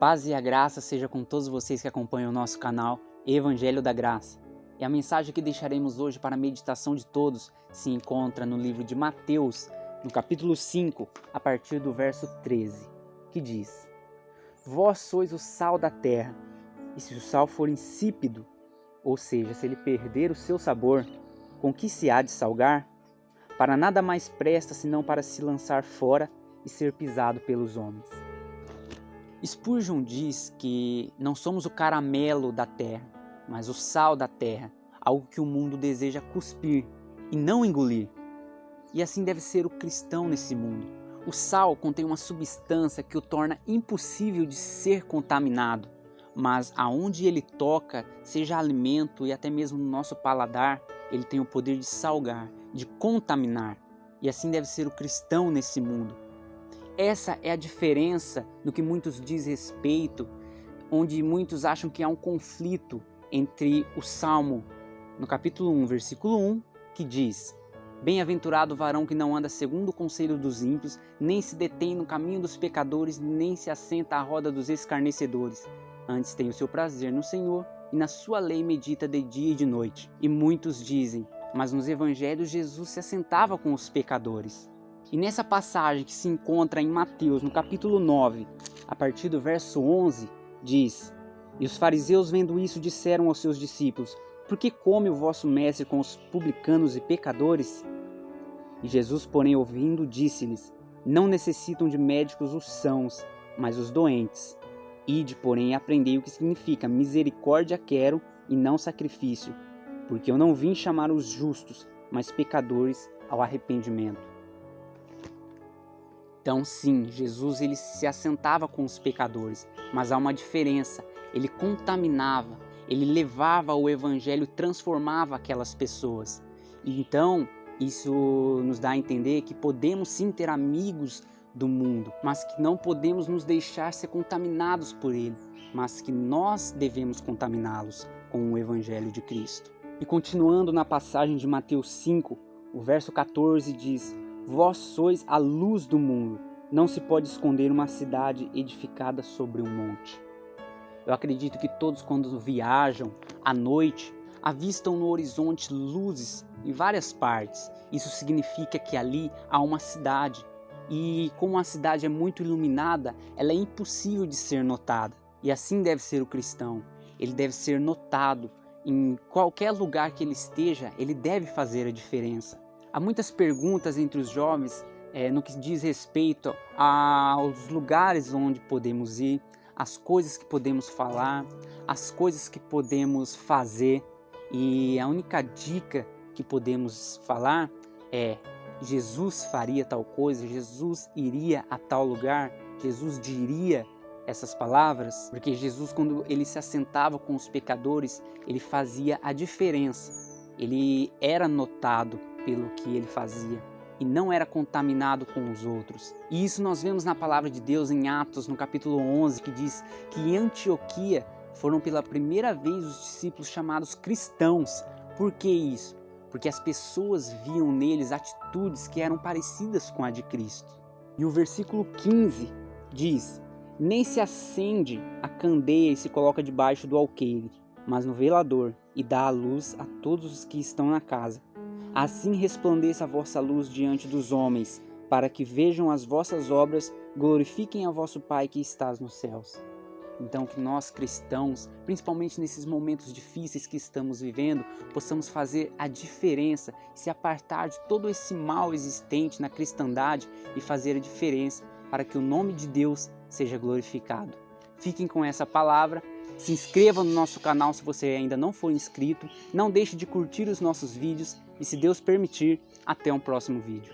paz e a graça seja com todos vocês que acompanham o nosso canal Evangelho da Graça. E a mensagem que deixaremos hoje para a meditação de todos se encontra no livro de Mateus, no capítulo 5, a partir do verso 13, que diz: Vós sois o sal da terra, e se o sal for insípido, ou seja, se ele perder o seu sabor, com que se há de salgar? Para nada mais presta senão para se lançar fora e ser pisado pelos homens. Spurgeon diz que não somos o caramelo da terra, mas o sal da terra, algo que o mundo deseja cuspir e não engolir. E assim deve ser o cristão nesse mundo. O sal contém uma substância que o torna impossível de ser contaminado, mas aonde ele toca, seja alimento e até mesmo no nosso paladar, ele tem o poder de salgar, de contaminar. E assim deve ser o cristão nesse mundo. Essa é a diferença no que muitos diz respeito, onde muitos acham que há um conflito entre o Salmo, no capítulo 1, versículo 1, que diz: Bem-aventurado o varão que não anda segundo o conselho dos ímpios, nem se detém no caminho dos pecadores, nem se assenta à roda dos escarnecedores. Antes tem o seu prazer no Senhor, e na sua lei medita de dia e de noite. E muitos dizem: mas nos evangelhos Jesus se assentava com os pecadores. E nessa passagem que se encontra em Mateus, no capítulo 9, a partir do verso 11, diz: E os fariseus, vendo isso, disseram aos seus discípulos: Por que come o vosso mestre com os publicanos e pecadores? E Jesus, porém, ouvindo, disse-lhes: Não necessitam de médicos os sãos, mas os doentes. Ide, porém, e aprendei o que significa: misericórdia quero e não sacrifício, porque eu não vim chamar os justos, mas pecadores ao arrependimento. Então sim, Jesus ele se assentava com os pecadores, mas há uma diferença: ele contaminava, ele levava o evangelho e transformava aquelas pessoas. E então isso nos dá a entender que podemos sim ter amigos do mundo, mas que não podemos nos deixar ser contaminados por ele, mas que nós devemos contaminá-los com o evangelho de Cristo. E continuando na passagem de Mateus 5, o verso 14 diz: Vós sois a luz do mundo. Não se pode esconder uma cidade edificada sobre um monte. Eu acredito que todos, quando viajam à noite, avistam no horizonte luzes em várias partes. Isso significa que ali há uma cidade. E como a cidade é muito iluminada, ela é impossível de ser notada. E assim deve ser o cristão. Ele deve ser notado. Em qualquer lugar que ele esteja, ele deve fazer a diferença. Há muitas perguntas entre os jovens no que diz respeito aos lugares onde podemos ir, as coisas que podemos falar, as coisas que podemos fazer. E a única dica que podemos falar é: Jesus faria tal coisa, Jesus iria a tal lugar, Jesus diria essas palavras, porque Jesus, quando ele se assentava com os pecadores, ele fazia a diferença. Ele era notado pelo que ele fazia e não era contaminado com os outros. E isso nós vemos na palavra de Deus em Atos, no capítulo 11, que diz que em Antioquia foram pela primeira vez os discípulos chamados cristãos. Por que isso? Porque as pessoas viam neles atitudes que eram parecidas com a de Cristo. E o versículo 15 diz: Nem se acende a candeia e se coloca debaixo do alqueire, mas no velador, e dá a luz a todos os que estão na casa. Assim resplandeça a vossa luz diante dos homens, para que vejam as vossas obras, glorifiquem a vosso Pai que estás nos céus. Então que nós cristãos, principalmente nesses momentos difíceis que estamos vivendo, possamos fazer a diferença, se apartar de todo esse mal existente na cristandade e fazer a diferença para que o nome de Deus seja glorificado. Fiquem com essa palavra, se inscreva no nosso canal se você ainda não for inscrito, não deixe de curtir os nossos vídeos e, se Deus permitir, até um próximo vídeo.